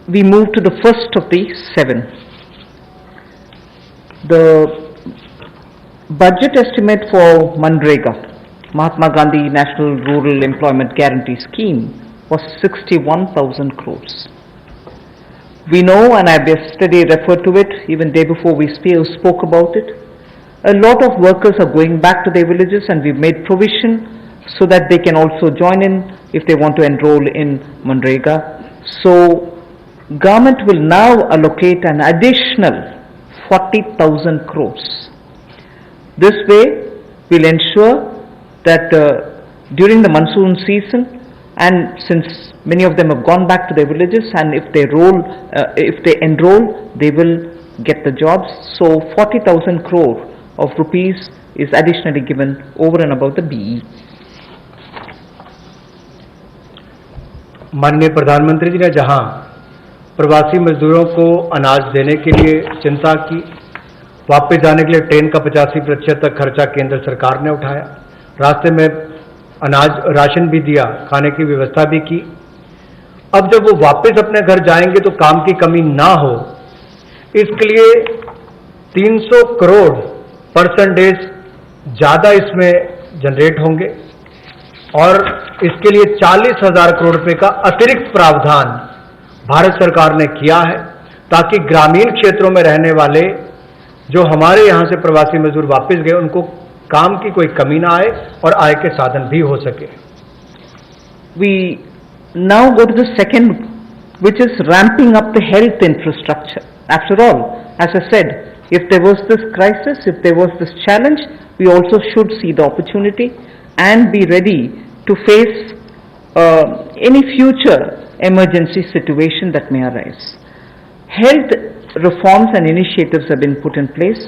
We move to the first of the 7. The budget estimate for Manrega, Mahatma Gandhi National Rural Employment Guarantee Scheme, was 61,000 crores. We know, and I yesterday referred to it, even day before we spoke about it, a lot of workers are going back to their villages, and we've made provision so that they can also join in if they want to enroll in Manrega. So, government will now allocate an additional 40,000 crores. This way, we'll ensure that during the monsoon season, and since many of them have gone back to their villages, and if they enroll, they will get the jobs. So 40,000 crore of rupees is additionally given over and above the BE. माननीय प्रधानमंत्री जी ने जहां प्रवासी मजदूरों को अनाज देने के लिए चिंता की, वापस जाने के लिए ट्रेन का 85% तक खर्चा केंद्र सरकार ने उठाया, रास्ते में अनाज राशन भी दिया, खाने की व्यवस्था भी की। अब जब वो वापस अपने घर जाएंगे तो काम की कमी ना हो, इसके लिए 300 करोड़ % ज्यादा इसमें जनरेट होंगे और इसके लिए 40,000 करोड़ रुपए का अतिरिक्त प्रावधान भारत सरकार ने किया है, ताकि ग्रामीण क्षेत्रों में रहने वाले जो हमारे यहां से प्रवासी मजदूर वापस गए उनको काम की कोई कमी ना आए और आय के साधन भी हो सके। We now go to the second, which is ramping up the health infrastructure. After all, as I said, if there was this crisis, if there was this challenge, we also should see the opportunity and be ready to face any future emergency situation that may arise. Health reforms and initiatives have been put in place.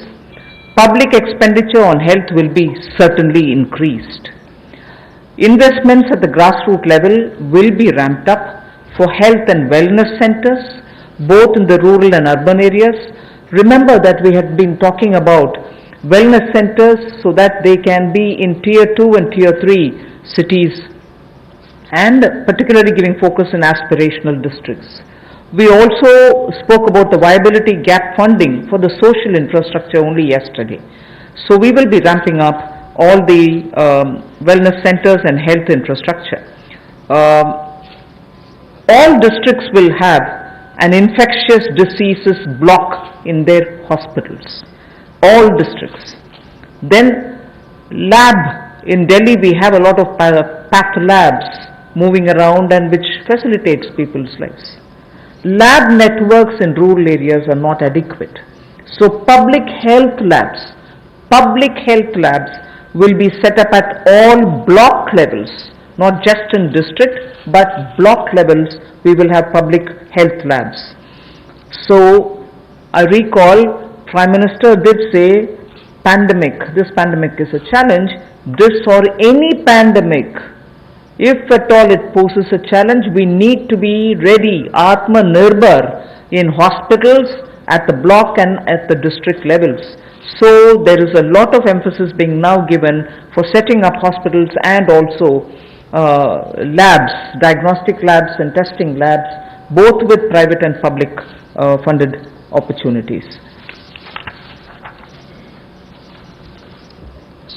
Public expenditure on health will be certainly increased. Investments at the grassroots level will be ramped up for health and wellness centers, both in the rural and urban areas. Remember that we had been talking about wellness centers so that they can be in tier 2 and tier 3 cities, and particularly giving focus in aspirational districts. We also spoke about the viability gap funding for the social infrastructure only yesterday. So we will be ramping up all the wellness centers and health infrastructure. All districts will have an infectious diseases block in their hospitals. All districts. Then lab, in Delhi we have a lot of path labs moving around and which facilitates people's lives. Lab networks in rural areas are not adequate. So public health labs will be set up at all block levels, not just in district, but block levels we will have public health labs. So I recall Prime Minister did say this pandemic is a challenge, this or any pandemic. If at all it poses a challenge, we need to be ready, Atma Nirbhar, in hospitals, at the block and at the district levels. So there is a lot of emphasis being now given for setting up hospitals and also labs, diagnostic labs and testing labs, both with private and public funded opportunities.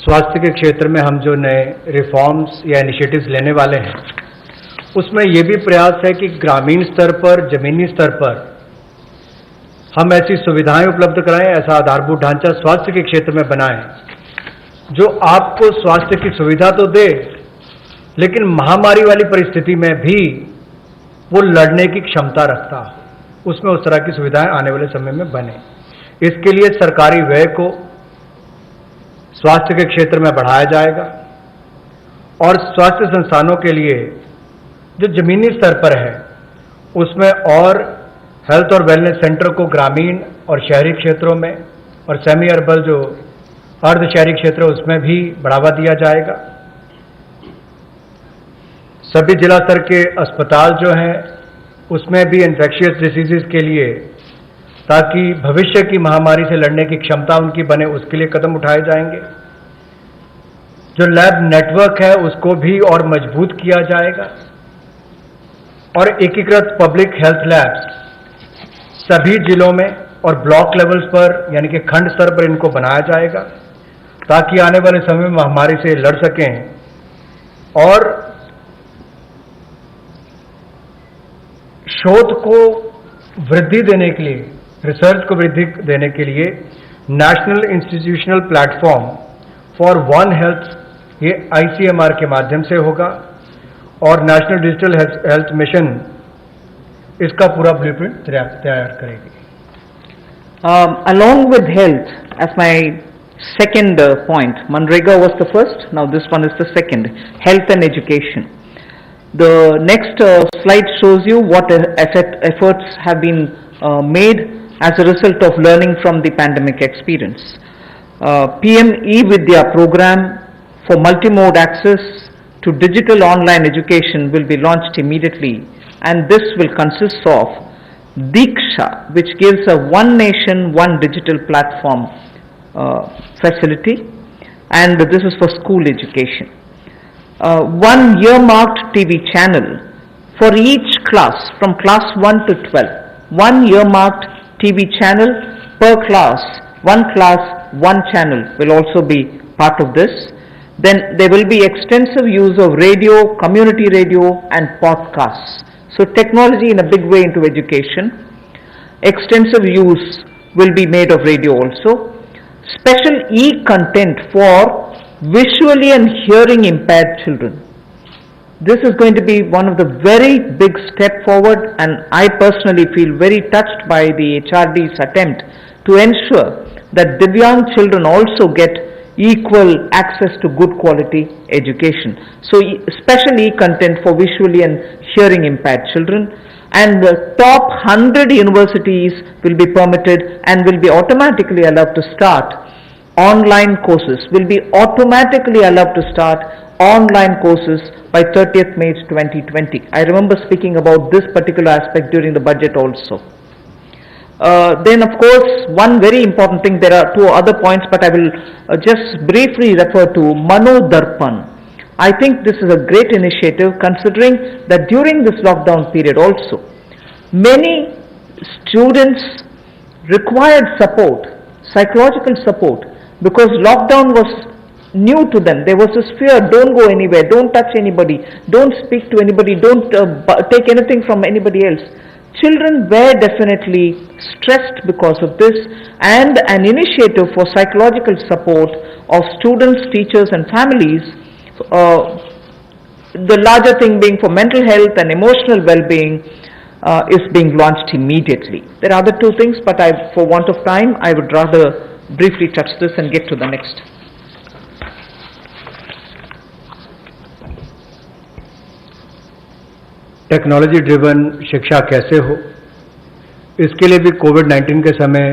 स्वास्थ्य के क्षेत्र में हम जो नए reforms या initiatives लेने वाले हैं, उसमें यह भी प्रयास है कि ग्रामीण स्तर पर, जमीनी स्तर पर हम ऐसी सुविधाएं उपलब्ध कराएं, ऐसा आधारभूत ढांचा स्वास्थ्य के क्षेत्र में बनाएं जो आपको स्वास्थ्य की सुविधा तो दे, लेकिन महामारी वाली परिस्थिति में भी वो लड़ने की क्षमता रखता हो, उसमें उस तरह की सुविधाएं आने वाले समय में बने। इसके लिए सरकारी व्यय को स्वास्थ्य के क्षेत्र में बढ़ाया जाएगा और स्वास्थ्य संस्थानों के लिए जो जमीनी स्तर पर है उसमें और हेल्थ और वेलनेस सेंटर को ग्रामीण और शहरी क्षेत्रों में और सेमी अर्बन जो अर्ध शहरी क्षेत्र है उसमें भी बढ़ावा दिया जाएगा। सभी जिला स्तर के अस्पताल जो हैं उसमें भी इन्फेक्शियस डिसीजेस के लिए, ताकि भविष्य की महामारी से लड़ने की क्षमता उनकी बने, उसके लिए कदम उठाए जाएंगे। जो लैब नेटवर्क है उसको भी और मजबूत किया जाएगा और एकीकृत पब्लिक हेल्थ लैब्स सभी जिलों में और ब्लॉक लेवल्स पर यानी कि खंड स्तर पर इनको बनाया जाएगा ताकि आने वाले समय में महामारी से लड़ सकें और शोध को वृद्धि देने के लिए, रिसर्च को वृद्धि देने के लिए national institutional platform for one health, ये ICMR के माध्यम से होगा और नेशनल डिजिटल हेल्थ मिशन इसका पूरा ब्लूप्रिंट तैयार करेगी। Along with health, as my second point, Manrega was the first, now this one is the second, health and education. The next slide shows you what efforts have been made as a result of learning from the pandemic experience. PM eVidya program for multimode access to digital online education will be launched immediately, and this will consist of Diksha, which gives a one nation, one digital platform facility, and this is for school education. One earmarked TV channel for each class from class 1 to 12. One earmarked TV channel per class, one channel will also be part of this. Then there will be extensive use of radio, community radio and podcasts. So technology in a big way into education. Extensive use will be made of radio also. Special e-content for visually and hearing impaired children. This is going to be one of the very big step forward, and I personally feel very touched by the HRD's attempt to ensure that Divyang children also get equal access to good quality education. So special e-content for visually and hearing impaired children, and the top 100 universities will be permitted and will be automatically allowed to start online courses, by 30th May 2020. I remember speaking about this particular aspect during the budget also. Then of course, one very important thing, there are two other points, but I will just briefly refer to Mano Darpan. I think this is a great initiative, considering that during this lockdown period also, many students required support, psychological support, because lockdown was new to them. There was this fear, don't go anywhere, don't touch anybody, don't speak to anybody, don't take anything from anybody else. Children were definitely stressed because of this, and an initiative for psychological support of students, teachers and families, the larger thing being for mental health and emotional well-being, is being launched immediately. There are other two things, but for want of time, I would rather briefly touch this and get to the next. Technology driven शिक्षा कैसे हो, इसके लिए भी कोविड-19 के समय